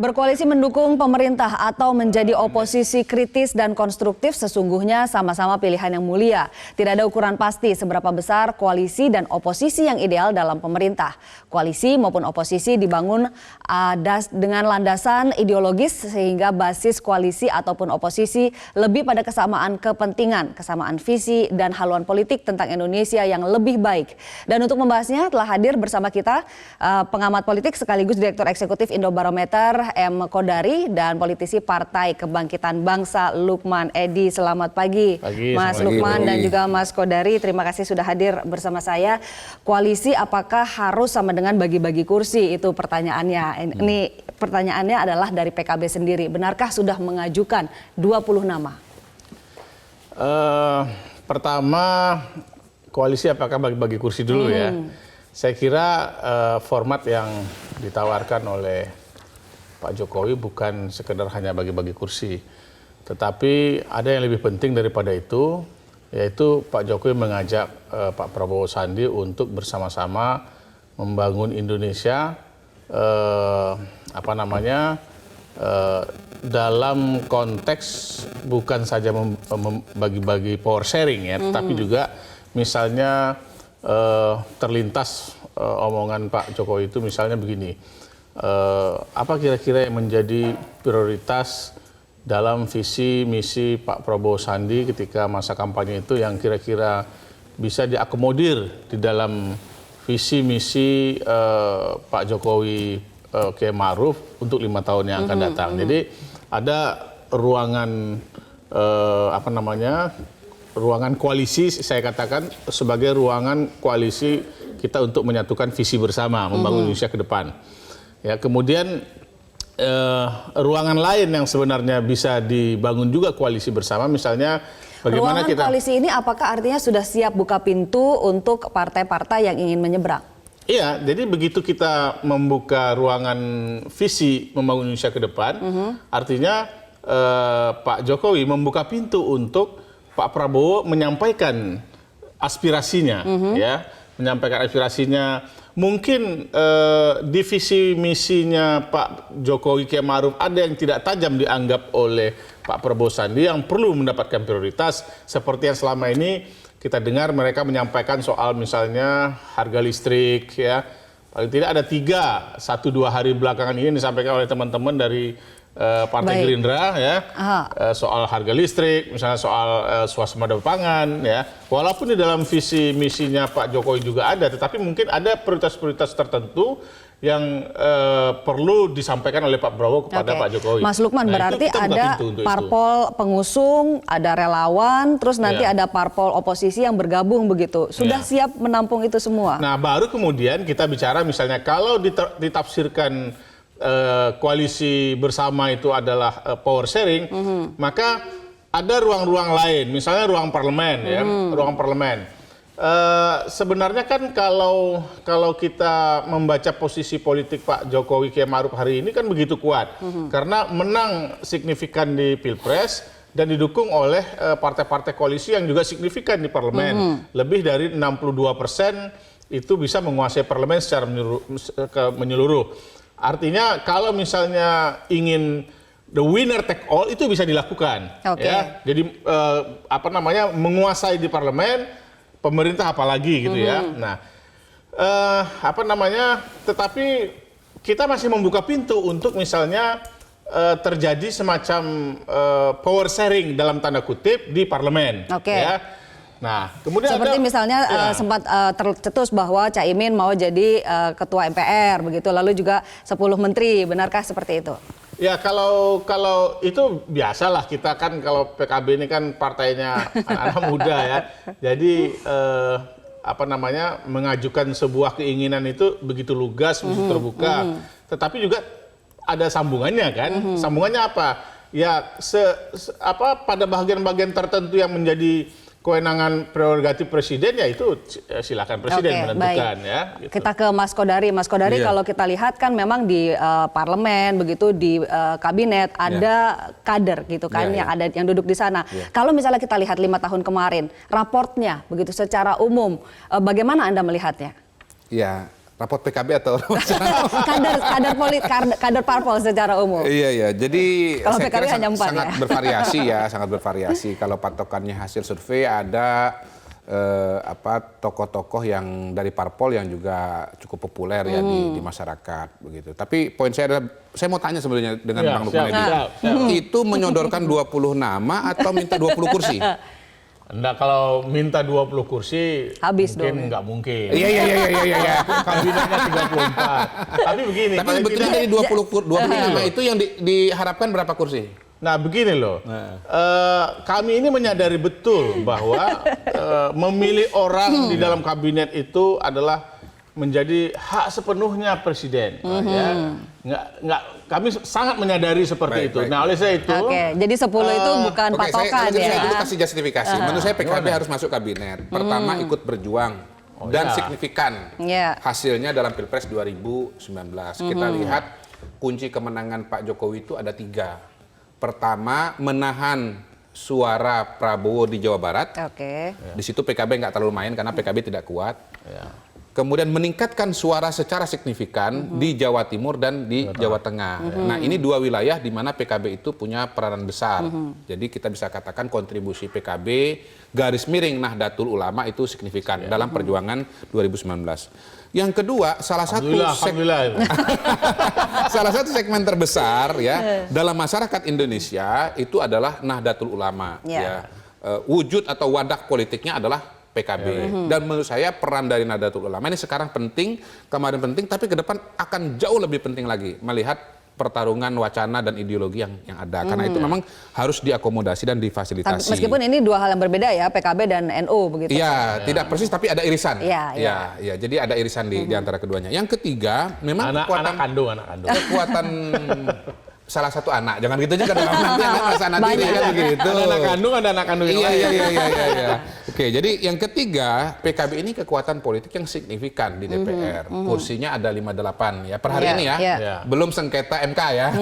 Berkoalisi mendukung pemerintah atau menjadi oposisi kritis dan konstruktif sesungguhnya sama-sama pilihan yang mulia. Tidak ada ukuran pasti seberapa besar koalisi dan oposisi yang ideal dalam pemerintah. Koalisi maupun oposisi dibangun dengan landasan ideologis sehingga basis koalisi ataupun oposisi lebih pada kesamaan kepentingan, kesamaan visi dan haluan politik tentang Indonesia yang lebih baik. Dan untuk membahasnya telah hadir bersama kita pengamat politik sekaligus Direktur Eksekutif Indobarometer M. Kodari dan politisi Partai Kebangkitan Bangsa Lukman Edi. Selamat pagi, Mas Lukman dan juga Mas Kodari. Terima kasih sudah hadir bersama saya. Koalisi apakah harus sama dengan bagi-bagi kursi? Itu pertanyaannya. Ini pertanyaannya adalah dari PKB sendiri. Benarkah sudah mengajukan 20 nama? Pertama, koalisi apakah bagi-bagi kursi dulu ya? Saya kira format yang ditawarkan oleh Pak Jokowi bukan sekedar hanya bagi-bagi kursi, tetapi ada yang lebih penting daripada itu, yaitu Pak Jokowi mengajak Pak Prabowo Sandi untuk bersama-sama membangun Indonesia, dalam konteks bukan saja membagi-bagi power sharing ya, tetapi juga misalnya terlintas omongan Pak Jokowi itu misalnya begini. Apa kira-kira yang menjadi prioritas dalam visi misi Pak Prabowo Sandi ketika masa kampanye itu yang kira-kira bisa diakomodir di dalam visi misi Pak Jokowi Kiai Ma'ruf untuk 5 tahun yang akan datang. Jadi ada ruangan ruangan koalisi, saya katakan sebagai ruangan koalisi kita untuk menyatukan visi bersama membangun Indonesia ke depan. Ya, kemudian ruangan lain yang sebenarnya bisa dibangun juga koalisi bersama, misalnya bagaimana ruangan koalisi ini apakah artinya sudah siap buka pintu untuk partai-partai yang ingin menyeberang? Iya, jadi begitu kita membuka ruangan visi membangun Indonesia ke depan, artinya Pak Jokowi membuka pintu untuk Pak Prabowo menyampaikan aspirasinya, ya, menyampaikan aspirasinya. Mungkin divisi misinya Pak Jokowi Kiai Ma'ruf ada yang tidak tajam dianggap oleh Pak Prabowo Sandi yang perlu mendapatkan prioritas seperti yang selama ini kita dengar mereka menyampaikan soal misalnya harga listrik ya. Paling tidak ada 1-2 hari belakangan ini disampaikan oleh teman-teman dari Partai Gerindra ya, soal harga listrik, misalnya soal swasembada pangan ya. Walaupun di dalam visi misinya Pak Jokowi juga ada, tetapi mungkin ada prioritas-prioritas tertentu yang perlu disampaikan oleh Pak Prabowo kepada Pak Jokowi. Mas Lukman, berarti ada parpol pengusung, ada relawan, terus nanti ada parpol oposisi yang bergabung begitu. Sudah siap menampung itu semua? Nah, baru kemudian kita bicara misalnya kalau ditafsirkan koalisi bersama itu adalah power sharing, maka ada ruang-ruang lain, misalnya ruang parlemen, ya, ruang parlemen. Sebenarnya kan kalau kita membaca posisi politik Pak Jokowi Kiai Ma'ruf hari ini kan begitu kuat, karena menang signifikan di Pilpres dan didukung oleh partai-partai koalisi yang juga signifikan di parlemen, lebih dari 62% itu bisa menguasai parlemen secara menyeluruh. Artinya kalau misalnya ingin the winner take all itu bisa dilakukan, ya. Jadi menguasai di parlemen, pemerintah apalagi gitu ya. Nah, tetapi kita masih membuka pintu untuk misalnya terjadi semacam power sharing dalam tanda kutip di parlemen, ya. Nah, kemudian seperti misalnya sempat tercetus bahwa Caimin mau jadi ketua MPR begitu, lalu juga 10 menteri, benarkah seperti itu? Ya, kalau itu biasalah, kita kan kalau PKB ini kan partainya anak-anak muda ya. Jadi mengajukan sebuah keinginan itu begitu lugas, begitu terbuka. Tetapi juga ada sambungannya kan? Sambungannya apa? Ya pada bagian-bagian tertentu yang menjadi kewenangan prerogatif presiden, ya itu silakan presiden menentukan, ya. Gitu. Kita ke Mas Kodari. Mas Kodari, kalau kita lihat kan memang di parlemen begitu, di kabinet ada kader gitu kan, yang duduk di sana. Kalau misalnya kita lihat 5 tahun kemarin, raportnya begitu secara umum, bagaimana Anda melihatnya? Ya, rapot PKB atau kader parpol secara umum. Iya. Jadi Kalau saya PKB kira hanya 4 sangat ya. bervariasi ya, sangat bervariasi. Kalau patokannya hasil survei ada tokoh-tokoh yang dari parpol yang juga cukup populer ya di masyarakat begitu. Tapi poin saya adalah saya mau tanya sebenarnya dengan Bang Lukman Edi. Itu menyodorkan 20 nama atau minta 20 kursi? Enggak, kalau minta 20 kursi habis mungkin dong. nggak mungkin. Iya. Kabinetnya 34. Tapi begini, Tapi paling sebetulnya tidak- dari 20 nama itu yang diharapkan berapa kursi? Nah begini loh, kami ini menyadari betul bahwa memilih orang di dalam kabinet itu adalah menjadi hak sepenuhnya presiden. Ya. Kami sangat menyadari seperti itu. Baik. Nah oleh saya itu, Oke, jadi 10 itu bukan Oke, patokan saya ya. dulu kasih justifikasi. Menurut saya PKB harus masuk kabinet. Pertama ikut berjuang dan iya. signifikan Iya. hasilnya dalam Pilpres 2019. Kita lihat kunci kemenangan Pak Jokowi itu ada 3. Pertama, menahan suara Prabowo di Jawa Barat. Oke. Di situ PKB nggak terlalu main karena PKB tidak kuat. ya. Kemudian meningkatkan suara secara signifikan di Jawa Timur dan di Jawa Tengah. Nah ini 2 wilayah di mana PKB itu punya peranan besar. Jadi kita bisa katakan kontribusi PKB garis miring Nahdlatul Ulama itu signifikan dalam perjuangan 2019. Yang kedua, salah satu segmen terbesar ya dalam masyarakat Indonesia itu adalah Nahdlatul Ulama. Ya. Wujud atau wadah politiknya adalah PKB. Dan menurut saya peran dari Nahdlatul Ulama ini sekarang penting, kemarin penting, tapi ke depan akan jauh lebih penting lagi melihat pertarungan wacana dan ideologi yang ada. Karena itu memang harus diakomodasi dan difasilitasi. Meskipun ini 2 hal yang berbeda ya, PKB dan NU begitu. Iya, tidak persis tapi ada irisan. Iya. Jadi ada irisan di antara keduanya. Yang ketiga, memang anak kandung. kekuatan salah satu anak, jangan gitu juga dong, nanti anak merasa anak diri kan begitu. Ada anak kandung yang lain. Iya. Oke, jadi yang ketiga, PKB ini kekuatan politik yang signifikan di DPR. Kursinya ada 58 ya per hari ini ya. Iya. Belum sengketa MK ya.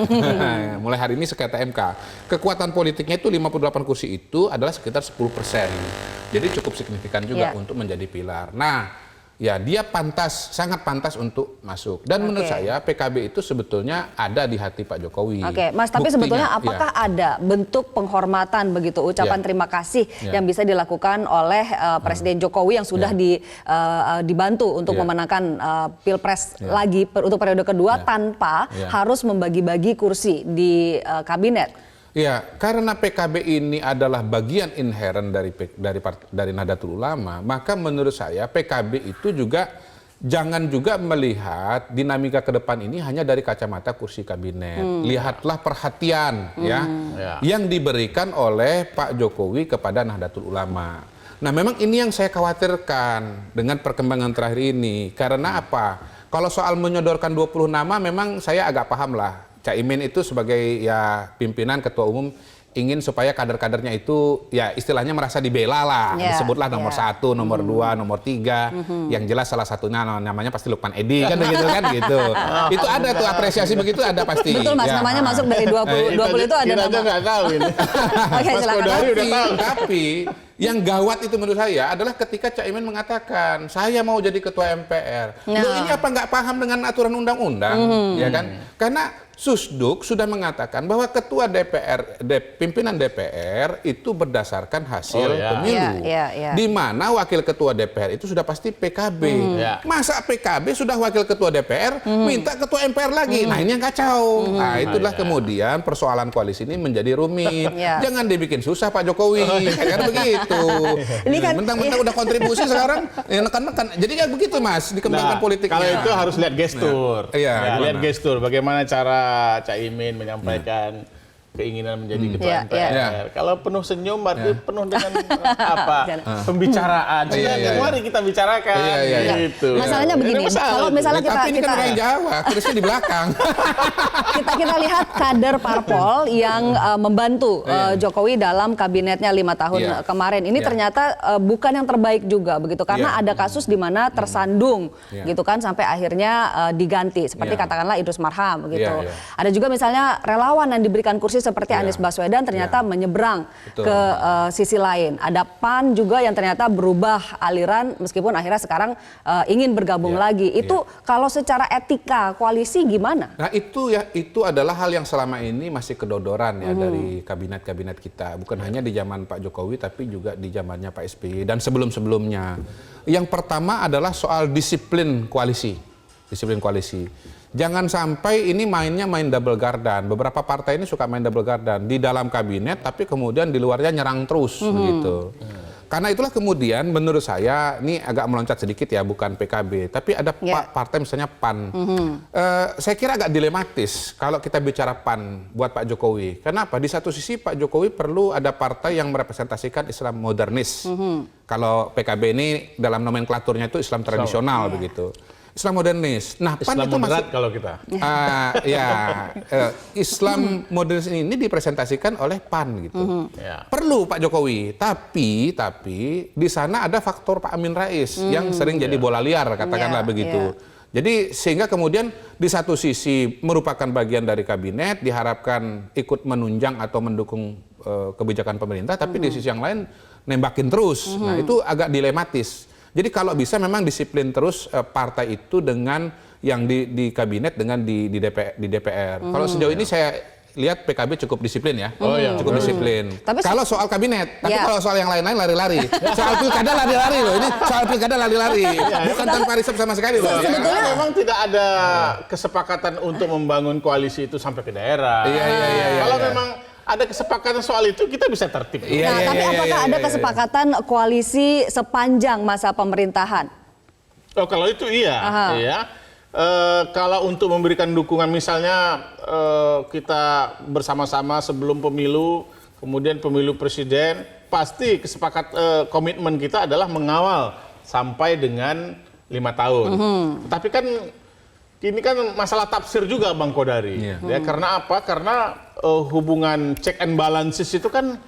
Mulai hari ini sengketa MK. Kekuatan politiknya itu 58 kursi itu adalah sekitar 10%. Jadi cukup signifikan juga untuk menjadi pilar. Nah, ya dia sangat pantas untuk masuk. Dan menurut saya PKB itu sebetulnya ada di hati Pak Jokowi. Oke, Mas, tapi sebetulnya apakah ada bentuk penghormatan begitu, ucapan terima kasih yang bisa dilakukan oleh Presiden Jokowi yang sudah dibantu untuk memenangkan Pilpres lagi untuk periode kedua tanpa harus membagi-bagi kursi di kabinet? Ya, karena PKB ini adalah bagian inheren dari Nahdlatul Ulama, maka menurut saya PKB itu juga jangan juga melihat dinamika ke depan ini hanya dari kacamata kursi kabinet. Lihatlah perhatian yang diberikan oleh Pak Jokowi kepada Nahdlatul Ulama. Nah, memang ini yang saya khawatirkan dengan perkembangan terakhir ini. Karena apa? Kalau soal menyodorkan 20 nama memang saya agak paham lah. Caimin itu sebagai ya pimpinan ketua umum ingin supaya kader-kadernya itu ya istilahnya merasa dibela lah, disebutlah nomor 1, nomor 2, nomor 3, yang jelas salah satunya namanya pasti Lukman Edi kan begitu kan gitu. Itu ada tuh apresiasi begitu ada pasti. Betul Mas, namanya masuk dari 20 itu ada kita nama. aja nggak tahu ini. Oke, Mas silakan. Kodari udah tahu. Tapi yang gawat itu menurut saya adalah ketika Caimin mengatakan saya mau jadi ketua MPR. Loh ini apa nggak paham dengan aturan undang-undang, ya kan? Karena Susduk sudah mengatakan bahwa ketua DPR, pimpinan DPR itu berdasarkan hasil pemilu. Di mana wakil ketua DPR itu sudah pasti PKB. Masa PKB sudah wakil ketua DPR minta ketua MPR lagi? Nah ini yang kacau. Nah itulah kemudian persoalan koalisi ini menjadi rumit. Jangan dibikin susah Pak Jokowi. Kan begitu. Ini kan Mentang-mentang udah kontribusi sekarang, nekan-nekan. Jadi kayak begitu Mas, dikembangkan politiknya. Kalau itu harus lihat gestur. Lihat gestur. Bagaimana cara Caimin menyampaikan keinginan menjadi ketua MPR. Kalau penuh senyum berarti penuh dengan apa? Pembicaraan. Mari kita bicarakan. Gitu. Masalahnya begini, kalau misalnya Tapi ini kan orang Jawa, terusnya di belakang. kita lihat kader parpol yang membantu Jokowi dalam kabinetnya 5 tahun kemarin. Ini ternyata bukan yang terbaik juga begitu, karena ada kasus di mana tersandung gitu kan sampai akhirnya diganti. Seperti katakanlah Idrus Marham begitu. Ada juga misalnya relawan yang diberikan kursi seperti Anies Baswedan ternyata menyeberang ke sisi lain. Ada PAN juga yang ternyata berubah aliran meskipun akhirnya sekarang ingin bergabung lagi. Itu kalau secara etika koalisi gimana? Nah itu adalah hal yang selama ini masih kedodoran ya dari kabinet-kabinet kita. Bukan hanya di zaman Pak Jokowi tapi juga di zamannya Pak SBY dan sebelum-sebelumnya. Yang pertama adalah soal disiplin koalisi. Disiplin koalisi. Jangan sampai ini mainnya main double gardan. Beberapa partai ini suka main double gardan di dalam kabinet tapi kemudian di luarnya nyerang terus begitu. Karena itulah kemudian menurut saya, ini agak meloncat sedikit ya, bukan PKB, tapi ada partai misalnya PAN. Saya kira agak dilematis kalau kita bicara PAN buat Pak Jokowi. Kenapa? Di satu sisi Pak Jokowi perlu ada partai yang merepresentasikan Islam modernis. Kalau PKB ini dalam nomenklaturnya itu Islam tradisional begitu. Islam modernis. Nah, PAN Islam itu moderat masih kalau kita. Islam modernis ini dipresentasikan oleh PAN gitu. Perlu Pak Jokowi, tapi di sana ada faktor Pak Amin Rais yang sering jadi bola liar katakanlah begitu. Jadi sehingga kemudian di satu sisi merupakan bagian dari kabinet, diharapkan ikut menunjang atau mendukung kebijakan pemerintah, tapi di sisi yang lain nembakin terus. Nah, itu agak dilematis. Jadi kalau bisa memang disiplin terus partai itu dengan yang di kabinet dengan di DPR. Kalau sejauh ini saya lihat PKB cukup disiplin ya, cukup disiplin. Kalau soal kabinet, tapi kalau soal yang lain-lain lari-lari. Soal pilkada lari-lari loh, ini soal pilkada lari-lari, bukan tanpa riset sama sekali loh. Sebetulnya memang tidak ada kesepakatan untuk membangun koalisi itu sampai ke daerah. Kalau memang ada kesepakatan soal itu, kita bisa tertib. Tapi apakah ada kesepakatan koalisi sepanjang masa pemerintahan? Oh, kalau itu iya. Kalau untuk memberikan dukungan, misalnya kita bersama-sama sebelum pemilu, kemudian pemilu presiden, pasti komitmen kita adalah mengawal sampai dengan 5 tahun. Tapi kan ini kan masalah tafsir juga Bang Kodari. Karena apa? Karena hubungan check and balances itu kan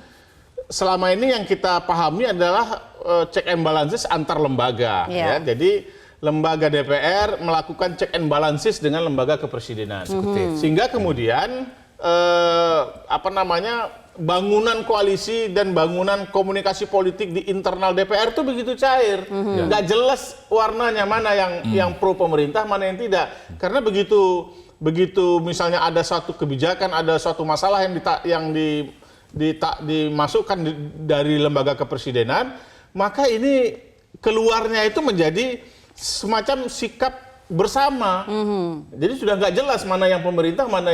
selama ini yang kita pahami adalah check and balances antar lembaga. Jadi lembaga DPR melakukan check and balances dengan lembaga kepresidenan. Sehingga kemudian bangunan koalisi dan bangunan komunikasi politik di internal DPR itu begitu cair, nggak jelas warnanya, mana yang pro pemerintah, mana yang tidak. Karena begitu misalnya ada suatu kebijakan, ada suatu masalah yang dimasukkan dari lembaga kepresidenan, maka ini keluarnya itu menjadi semacam sikap bersama. Jadi sudah nggak jelas mana yang pemerintah, mana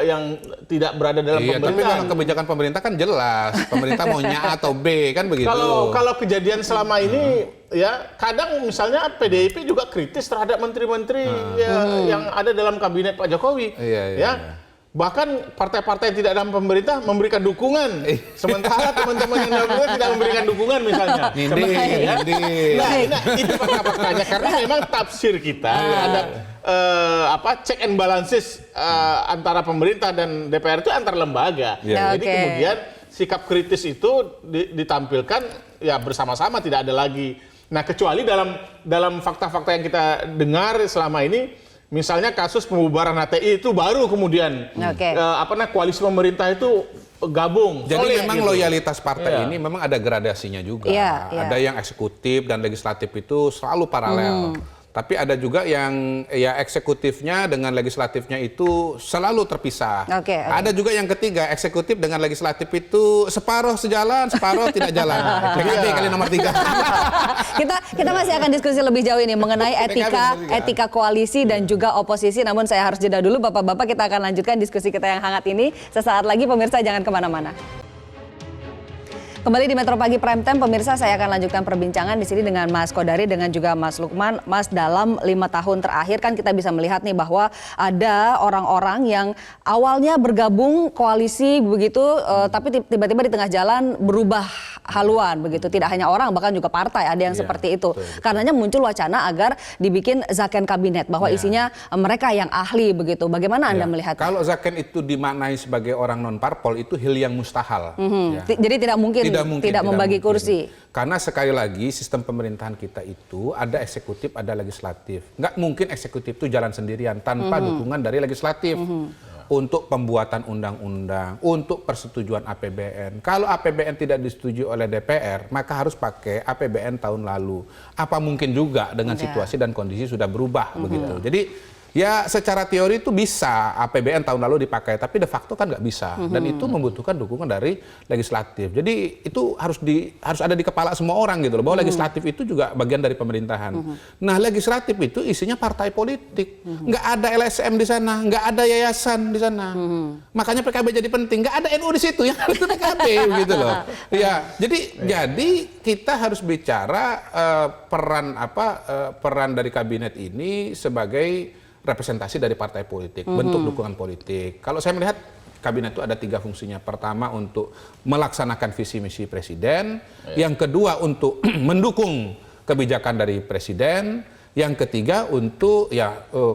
yang tidak berada dalam pemerintahan. Tapi kalau kebijakan pemerintah kan jelas, pemerintah maunya A atau B kan begitu. Kalau kejadian selama ini ya kadang misalnya PDIP juga kritis terhadap menteri-menteri yang ada dalam kabinet Pak Jokowi. Bahkan partai-partai yang tidak dalam pemerintah memberikan dukungan, sementara teman-teman yang dalam pemerintah tidak memberikan dukungan misalnya. Nah, itu fakta-faktanya, karena memang tafsir kita terhadap check and balances antara pemerintah dan DPR itu antar lembaga. Jadi kemudian sikap kritis itu ditampilkan ya bersama-sama, tidak ada lagi. Nah, kecuali dalam fakta-fakta yang kita dengar selama ini, misalnya kasus pembubaran HTI itu baru kemudian koalisi pemerintah itu gabung. Jadi memang loyalitas partai ini memang ada gradasinya juga. Ada yang eksekutif dan legislatif itu selalu paralel. Tapi ada juga yang eksekutifnya dengan legislatifnya itu selalu terpisah. Ada juga yang ketiga, eksekutif dengan legislatif itu separuh sejalan, separuh tidak jalan. PKB kali nomor 3. Kita masih akan diskusi lebih jauh ini mengenai etika koalisi dan juga oposisi. Namun saya harus jeda dulu, Bapak-bapak, kita akan lanjutkan diskusi kita yang hangat ini sesaat lagi. Pemirsa jangan kemana-mana. Kembali di Metro Pagi Prime Time, pemirsa, saya akan lanjutkan perbincangan di sini dengan Mas Kodari dengan juga Mas Lukman. Mas, dalam 5 tahun terakhir kan kita bisa melihat nih bahwa ada orang-orang yang awalnya bergabung koalisi begitu, tapi tiba-tiba di tengah jalan berubah haluan begitu. Tidak hanya orang, bahkan juga partai ada yang seperti itu. Betul. Karenanya muncul wacana agar dibikin zaken kabinet bahwa isinya mereka yang ahli begitu. Bagaimana Anda melihatnya? Kalau zaken itu dimaknai sebagai orang non parpol itu hil yang mustahal. Jadi tidak mungkin tidak membagi mungkin. kursi. Karena sekali lagi sistem pemerintahan kita itu ada eksekutif, ada legislatif. Nggak mungkin eksekutif itu jalan sendirian tanpa dukungan dari legislatif. Untuk pembuatan undang-undang, untuk persetujuan APBN. Kalau APBN tidak disetujui oleh DPR, maka harus pakai APBN tahun lalu. Apa mungkin juga dengan situasi dan kondisi sudah berubah begitu. Jadi ya secara teori itu bisa APBN tahun lalu dipakai, tapi de facto kan nggak bisa. Dan itu membutuhkan dukungan dari legislatif. Jadi itu harus ada di kepala semua orang gitu loh, bahwa legislatif itu juga bagian dari pemerintahan. Nah, legislatif itu isinya partai politik. Nggak ada LSM di sana, nggak ada yayasan di sana. Makanya PKB jadi penting. Nggak ada NU di situ, yang itu PKB gitu loh. Ya, jadi kita harus bicara peran dari kabinet ini sebagai representasi dari partai politik, bentuk dukungan politik. Kalau saya melihat kabinet itu ada 3 fungsinya. Pertama untuk melaksanakan visi misi presiden, yang kedua untuk mendukung kebijakan dari presiden, yang ketiga untuk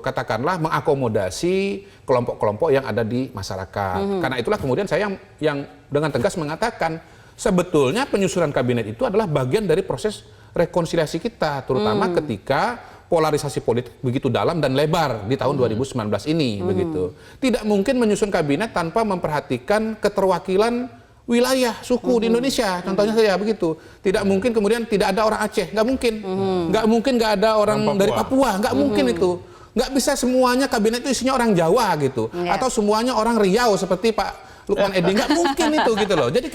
katakanlah mengakomodasi kelompok-kelompok yang ada di masyarakat. Karena itulah kemudian saya yang dengan tegas mengatakan sebetulnya penyusunan kabinet itu adalah bagian dari proses rekonsiliasi kita, terutama ketika polarisasi politik begitu dalam dan lebar di tahun 2019 ini begitu. Tidak mungkin menyusun kabinet tanpa memperhatikan keterwakilan wilayah suku di Indonesia. Contohnya saja begitu. Tidak mungkin kemudian tidak ada orang Aceh, nggak mungkin. Nggak mungkin nggak ada orang dari Papua, nggak mungkin itu. Nggak bisa semuanya kabinet itu isinya orang Jawa gitu. Atau semuanya orang Riau seperti Pak Lukman Edi, nggak mungkin itu gitu loh. Jadi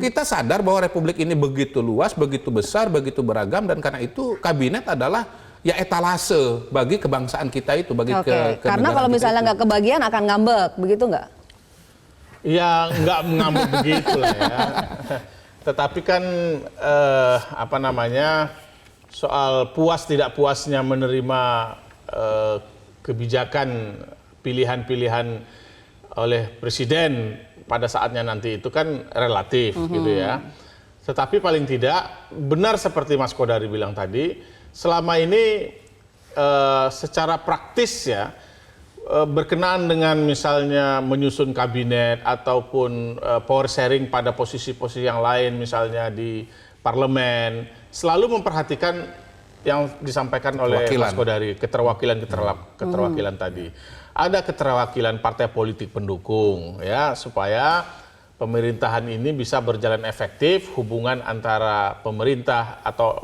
kita sadar bahwa republik ini begitu luas, begitu besar, begitu beragam, dan karena itu kabinet adalah ya etalase bagi kebangsaan kita itu, bagi karena kalau misalnya nggak kebagian akan ngambek, begitu nggak? Ya nggak ngambek begitu lah ya. Tetapi kan soal puas tidak puasnya menerima kebijakan pilihan-pilihan oleh presiden pada saatnya nanti itu kan relatif gitu ya. Tetapi paling tidak benar seperti Mas Kodari bilang tadi, selama ini secara praktis ya berkenaan dengan misalnya menyusun kabinet ataupun power sharing pada posisi-posisi yang lain misalnya di parlemen, selalu memperhatikan yang disampaikan oleh Mas Kodari, keterwakilan tadi. Ada keterwakilan partai politik pendukung ya, supaya pemerintahan ini bisa berjalan efektif, hubungan antara pemerintah atau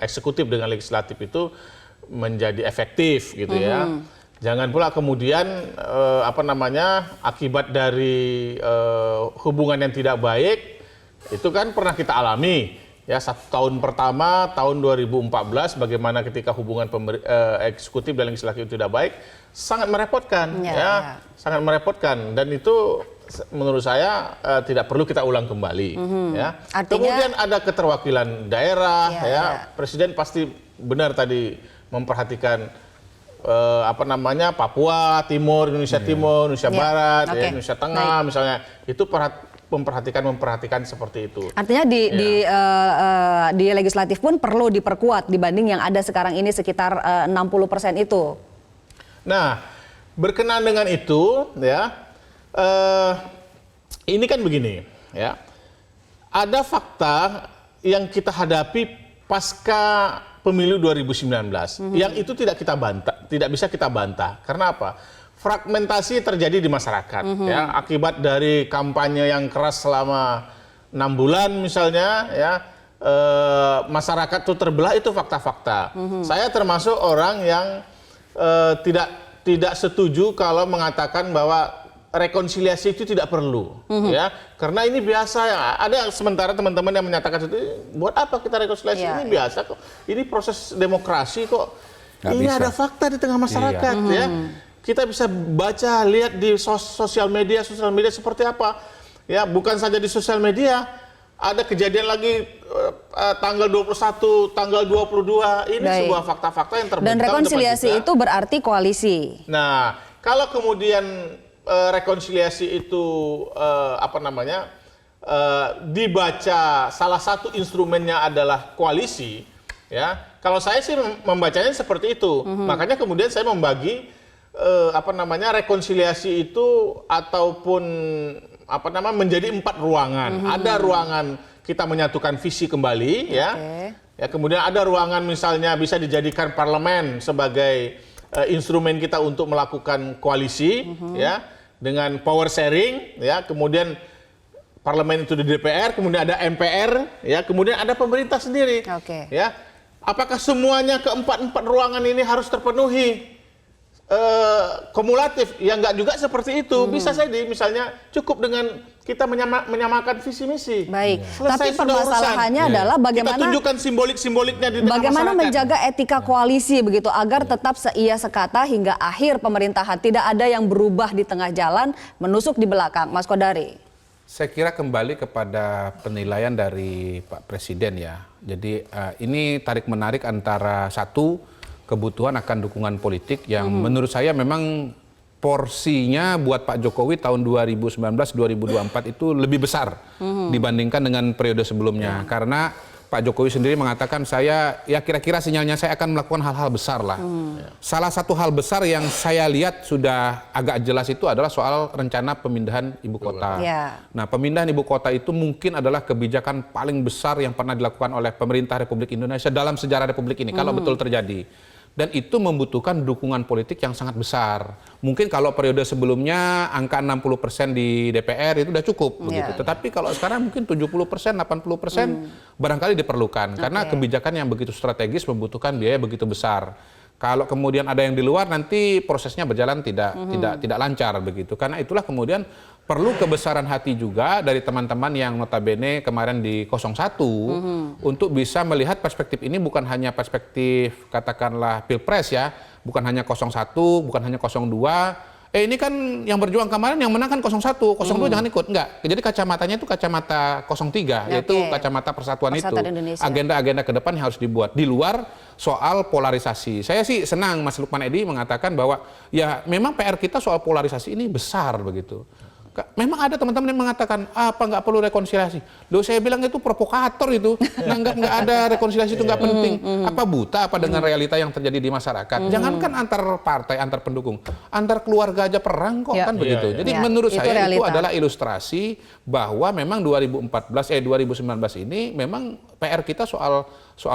eksekutif dengan legislatif itu menjadi efektif gitu ya. Jangan pula kemudian akibat dari hubungan yang tidak baik itu kan pernah kita alami ya, 1 tahun pertama tahun 2014 bagaimana ketika hubungan eksekutif dan legislatif tidak baik, sangat merepotkan sangat merepotkan, dan itu menurut saya tidak perlu kita ulang kembali. Ya. Artinya, kemudian ada keterwakilan daerah, Presiden pasti benar tadi memperhatikan Papua Timur, Indonesia Timur, Indonesia Barat, Indonesia Tengah misalnya, itu memperhatikan seperti itu. Artinya di legislatif pun perlu diperkuat dibanding yang ada sekarang ini sekitar 60% itu. Nah, berkenaan dengan itu ya. Ini kan begini ya, ada fakta yang kita hadapi pasca pemilu 2019 yang itu tidak bisa kita bantah. Karena apa? Fragmentasi terjadi di masyarakat ya, akibat dari kampanye yang keras selama 6 bulan misalnya ya, masyarakat itu terbelah, itu fakta-fakta. Saya termasuk orang yang tidak setuju kalau mengatakan bahwa rekonsiliasi itu tidak perlu, ya, karena ini biasa. Ada sementara teman-teman yang menyatakan itu, buat apa kita rekonsiliasi, ini biasa kok, ini proses demokrasi kok. Ini ada fakta di tengah masyarakat, ya. Kita bisa baca, lihat di sosial media seperti apa, ya, bukan saja di sosial media, ada kejadian lagi tanggal 21, tanggal 22. Ini Baik. sebuah fakta-fakta yang terbentang. Dan rekonsiliasi depan kita. itu berarti koalisi. Nah, kalau kemudian rekonsiliasi itu dibaca salah satu instrumennya adalah koalisi, ya. Kalau saya sih membacanya seperti itu. Makanya kemudian saya membagi rekonsiliasi itu ataupun menjadi 4 ruangan. Ada ruangan kita menyatukan visi kembali, ya. Ya, kemudian ada ruangan misalnya bisa dijadikan parlemen sebagai instrumen kita untuk melakukan koalisi, ya, dengan power sharing, ya. Kemudian parlemen itu di DPR, kemudian ada MPR, ya, kemudian ada pemerintah sendiri, ya. Apakah semuanya keempat ruangan ini harus terpenuhi kumulatif? Ya nggak juga seperti itu. Bisa saja misalnya cukup dengan kita menyamakan visi misi. Baik. Selesai, Tapi sudah permasalahannya urusan. adalah bagaimana kita tunjukkan simbolik-simboliknya di tengah bagaimana masyarakat. menjaga etika koalisi begitu agar tetap seia sekata hingga akhir pemerintahan, tidak ada yang berubah di tengah jalan menusuk di belakang. Mas Kodari. Saya kira kembali kepada penilaian dari Pak Presiden, ya. Jadi ini tarik-menarik antara satu, kebutuhan akan dukungan politik yang menurut saya memang porsinya buat Pak Jokowi tahun 2019-2024 itu lebih besar dibandingkan dengan periode sebelumnya. Karena Pak Jokowi sendiri mengatakan kira-kira sinyalnya saya akan melakukan hal-hal besar lah. Salah satu hal besar yang saya lihat sudah agak jelas itu adalah soal rencana pemindahan ibu kota. Nah, pemindahan ibu kota itu mungkin adalah kebijakan paling besar yang pernah dilakukan oleh pemerintah Republik Indonesia dalam sejarah Republik ini, kalau betul terjadi. Dan itu membutuhkan dukungan politik yang sangat besar. Mungkin kalau periode sebelumnya angka 60% di DPR itu sudah cukup begitu. Tetapi kalau sekarang mungkin 70%, 80% barangkali diperlukan karena kebijakan yang begitu strategis membutuhkan biaya begitu besar. Kalau kemudian ada yang di luar nanti prosesnya berjalan tidak lancar begitu. Karena itulah kemudian perlu kebesaran hati juga dari teman-teman yang notabene kemarin di 01 untuk bisa melihat perspektif ini bukan hanya perspektif katakanlah Pilpres, ya, bukan hanya 01, bukan hanya 02. Ini kan yang berjuang kemarin yang menang kan 01, 02 jangan ikut. Enggak. Jadi kacamatanya itu kacamata 03, yaitu kacamata persatuan itu. Agenda-agenda ke depan yang harus dibuat di luar soal polarisasi. Saya sih senang Mas Lukman Edi mengatakan bahwa ya memang PR kita soal polarisasi ini besar begitu. Memang ada teman-teman yang mengatakan apa nggak perlu rekonsiliasi. Loh, saya bilang itu provokator itu. Nggak ada rekonsiliasi itu nggak penting. Apa buta apa dengan realita yang terjadi di masyarakat? Jangankan antar partai, antar pendukung, antar keluarga aja perang kok kan begitu. Jadi menurut saya realita. itu adalah ilustrasi bahwa memang 2019 ini memang PR kita soal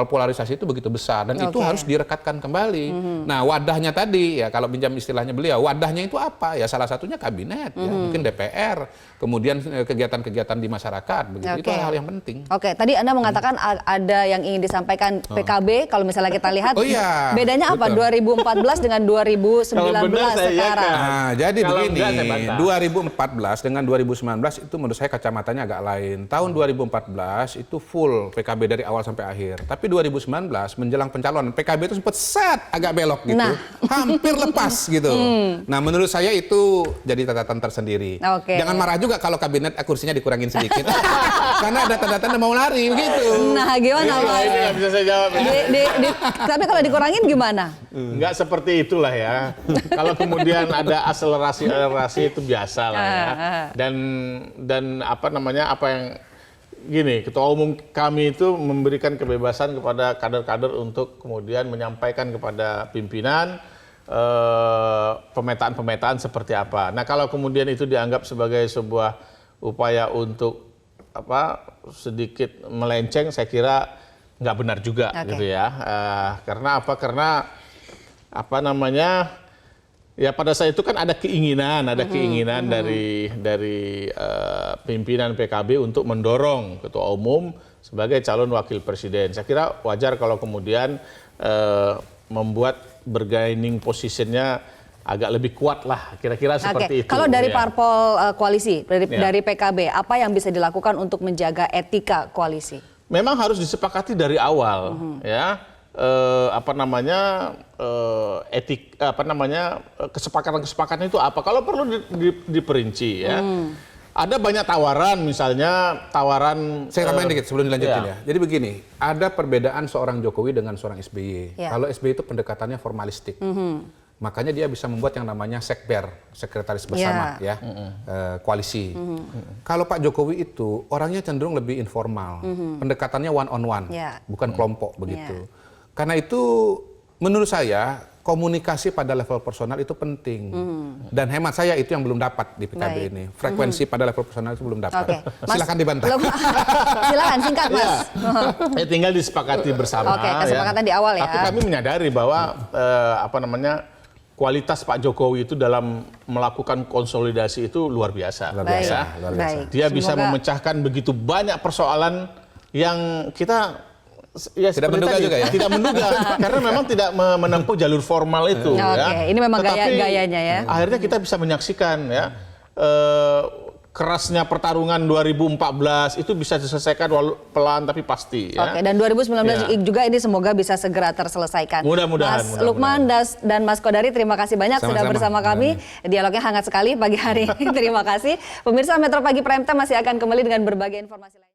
polarisasi itu begitu besar dan itu harus direkatkan kembali. Nah, wadahnya tadi ya kalau pinjam istilahnya beliau, wadahnya itu apa? Ya salah satunya kabinet, ya mungkin DPR, kemudian kegiatan-kegiatan di masyarakat begitu. Itu hal-hal yang penting. Tadi Anda mengatakan ada yang ingin disampaikan PKB kalau misalnya kita lihat bedanya apa 2014 dengan 2019 sekarang? Nah, jadi begini, 2014 dengan 2019 itu menurut saya kacamatanya agak lain. Tahun 2014 itu full PKB dari awal sampai akhir. Tapi 2019 menjelang pencalonan PKB itu sempat agak belok gitu. Hampir lepas gitu. Nah, menurut saya itu jadi catatan tersendiri. Jangan marah juga kalau kabinet kursinya dikurangin sedikit. Karena ada tanda-tanda mau lari begitu. Nah, gimana Pak? Ini nggak bisa saya jawab. Tapi kalau dikurangin gimana? Nggak seperti itulah ya. Kalau kemudian ada akselerasi itu biasa lah ya. Dan apa yang gini, Ketua Umum kami itu memberikan kebebasan kepada kader-kader untuk kemudian menyampaikan kepada pimpinan pemetaan-pemetaan seperti apa. Nah, kalau kemudian itu dianggap sebagai sebuah upaya untuk sedikit melenceng, saya kira nggak benar juga gitu ya. Karena apa? Karena ya pada saat itu kan ada keinginan dari pimpinan PKB untuk mendorong Ketua Umum sebagai calon wakil presiden. Saya kira wajar kalau kemudian membuat bargaining positionnya agak lebih kuat lah, kira-kira seperti itu. Kalau dari parpol koalisi, dari PKB, apa yang bisa dilakukan untuk menjaga etika koalisi? Memang harus disepakati dari awal, ya. Kesepakatan-kesepakatan itu apa? Kalau perlu diperinci, ya. Ada banyak tawaran, misalnya tawaran. Saya tambahin dikit sebelum dilanjutin Iya. ya. Jadi begini, ada perbedaan seorang Jokowi dengan seorang SBY. Iya. Kalau SBY itu pendekatannya formalistik. Makanya dia bisa membuat yang namanya sekber, sekretaris bersama ya, koalisi. Kalau Pak Jokowi itu orangnya cenderung lebih informal, pendekatannya one on one, Ya. bukan kelompok begitu. Karena itu menurut saya komunikasi pada level personal itu penting. Dan hemat saya itu yang belum dapat di PKB Baik. ini. Frekuensi pada level personal itu belum dapat. Oke. Mas, Silakan dibantah. Silakan singkat Mas. Tinggal disepakati bersama. Oke, kesepakatan di awal ya. Tapi kami menyadari bahwa kualitas Pak Jokowi itu dalam melakukan konsolidasi itu luar biasa. Luar biasa, Baik, luar biasa. baik. Dia bisa Semoga- memecahkan begitu banyak persoalan yang kita ya Tidak seperti menduga tadi, juga ya? Tidak menduga karena memang tidak menempuh jalur formal itu. Oke, ya. ini memang Tetapi gayanya ya. Akhirnya kita bisa menyaksikan ya kerasnya pertarungan 2014 itu bisa diselesaikan pelan tapi pasti. Ya. Oke, dan 2019 Ya. juga ini semoga bisa segera terselesaikan. Mudah-mudahan, Mas Lukman dan Mas Kodari, terima kasih banyak sudah Sama-sama. bersama kami. Dialognya hangat sekali pagi hari ini. Terima kasih. Pemirsa Metro Pagi Prime Time masih akan kembali dengan berbagai informasi lain.